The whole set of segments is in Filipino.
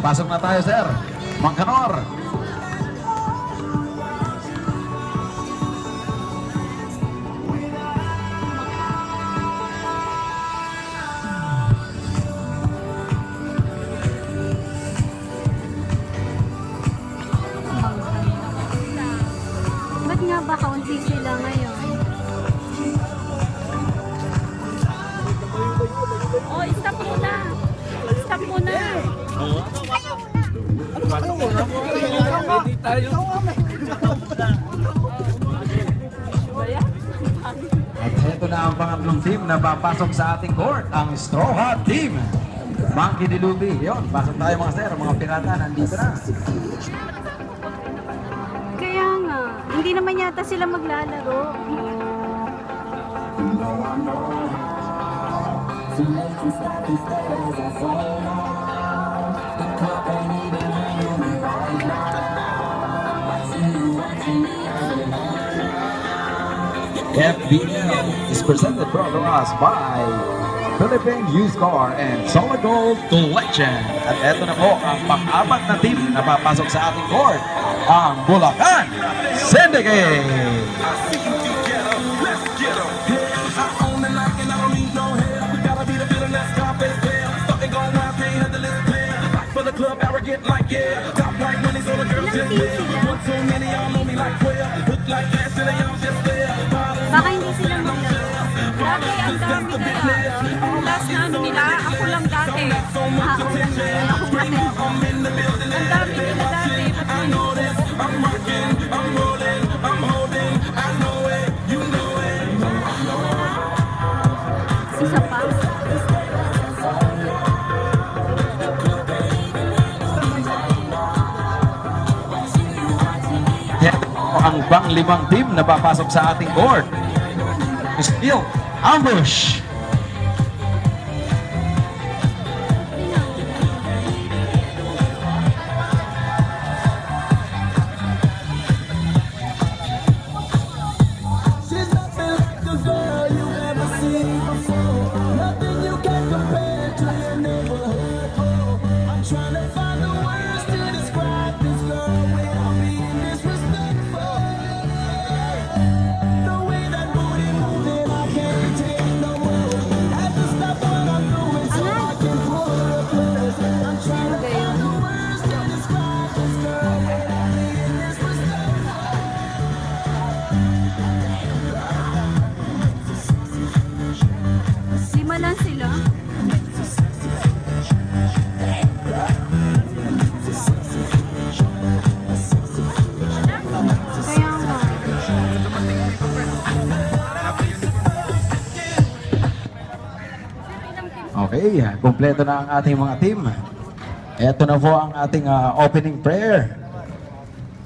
Pasok na tayo, sir. Mangkanor. Ba't nga ba kaunti sila ngayon? Oh, stop muna. Stop muna. At ito na ang pangatlong team na papasok sa ating court, ang Straw Hat Team. Monkey Dilubi. Yun, pasok tayo mga sir. Mga pirata, nandito na. Kaya nga, hindi naman yata sila maglalaro. FBL is presented brought to us by Philippine Used Car and Solid Gold Collection. At eto na po ang pang-apat na team na papasok sa ating court, ang Bulacan Syndicate. Baka hindi sila maglaro. Dati, ang dami kaya. Ang last na ano nila, ako lang dati. Ako lang naman ako natin. Ang dami nila dati. Isa pa. Yan ang pang-limang team na papasok sa ating court. Steal, ambush. She's nothing like the girl you ever seen before. Nothing you can compare to your neighborhood. Oh, I'm trying to find the words to describe this girl without being disrespectful. The way that booty moving, I can't take no more. Had to stop what I'm doing so I can pull her close. I'm trying to find the words to describe this girl without being disrespectful. Lima lang sila. Kaya nga. Okay, kompleto na ang ating mga team. Ito na po ang ating opening prayer.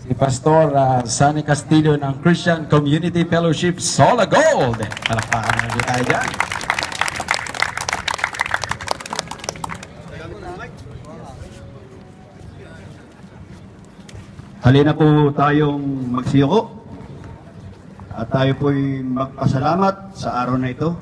Si Pastor Sunny Castillo ng Christian Community Fellowship Solid Gold. Palakpakan natin tayo dyan. Halina po tayong magsiyoko at tayo po'y magpasalamat sa araw na ito.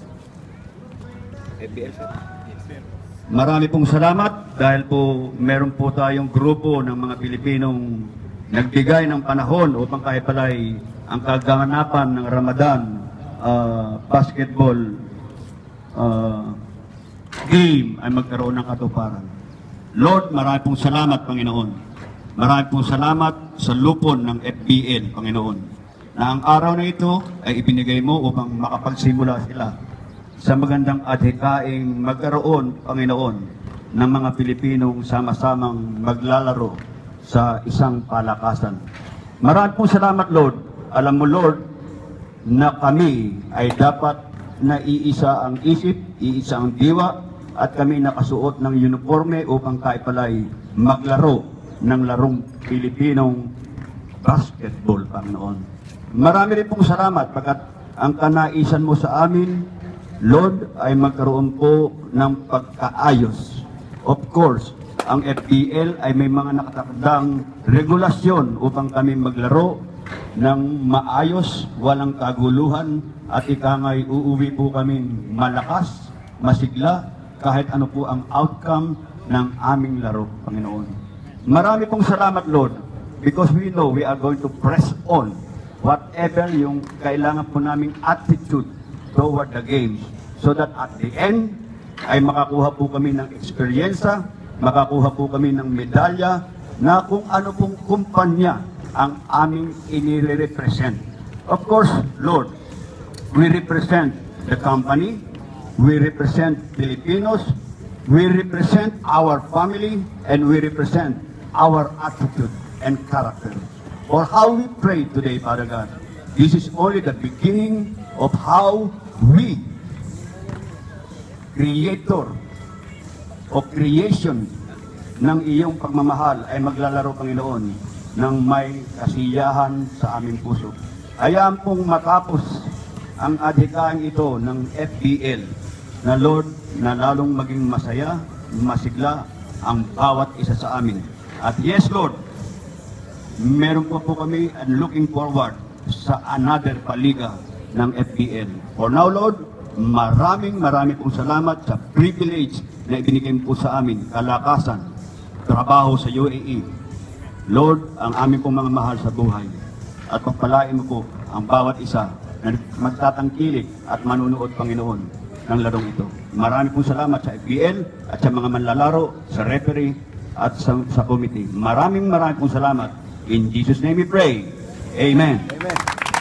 Marami pong salamat dahil po meron po tayong grupo ng mga Pilipinong nagbigay ng panahon upang kahit pala'y ang kaganapan ng Ramadan basketball game ay magkaroon ng katuparan. Lord, marami pong salamat, Panginoon. Marami pong salamat sa lupon ng FBL, Panginoon, na ang araw na ito ay ibinigay mo upang makapagsimula sila sa magandang adhikaing magkaroon, Panginoon, ng mga Pilipinong sama-samang maglalaro sa isang palakasan. Marami pong salamat, Lord. Alam mo, Lord, na kami ay dapat na iisa ang isip, iisa ang diwa, at kami nakasuot ng uniforme upang kaipalay maglaro ng larong Pilipinong basketball, Panginoon. Marami rin pong salamat pagkat ang kanaisan mo sa amin, Lord, ay magkaroon po ng pagkaayos. Of course, ang FPL ay may mga nakatakdang regulasyon upang kami maglaro ng maayos, walang kaguluhan, at ikangay uuwi po kaming malakas, masigla, kahit ano po ang outcome ng aming laro, Panginoon. Marami pong salamat, Lord, because we know we are going to press on whatever yung kailangan po naming attitude toward the games so that at the end ay makakuha po kami ng eksperyensya, makakuha po kami ng medalya na kung ano pong kumpanya ang aming inire-represent. Of course, Lord, we represent the company, we represent Filipinos, we represent our family, and we represent our attitude and character. For how we pray today, Father God, this is only the beginning of how we, creator o creation ng iyong pagmamahal ay maglalaro, Panginoon, ng may kasiyahan sa aming puso. Hayaan pong matapos ang adhikain ito ng FBL na Lord, na lalong maging masaya, masigla ang bawat isa sa amin. At yes, Lord, meron po kami and looking forward sa another paliga ng FBL. For now, Lord, maraming pong salamat sa privilege na ibinigay po sa amin, kalakasan, trabaho sa UAE. Lord, ang aming pong mga mahal sa buhay. At pagpalain mo po ang bawat isa na magtatangkilik at manunood, Panginoon, ng larong ito. Marami pong salamat sa FBL at sa mga manlalaro, sa referee at sa committee. Maraming pong salamat. In Jesus' name we pray. Amen.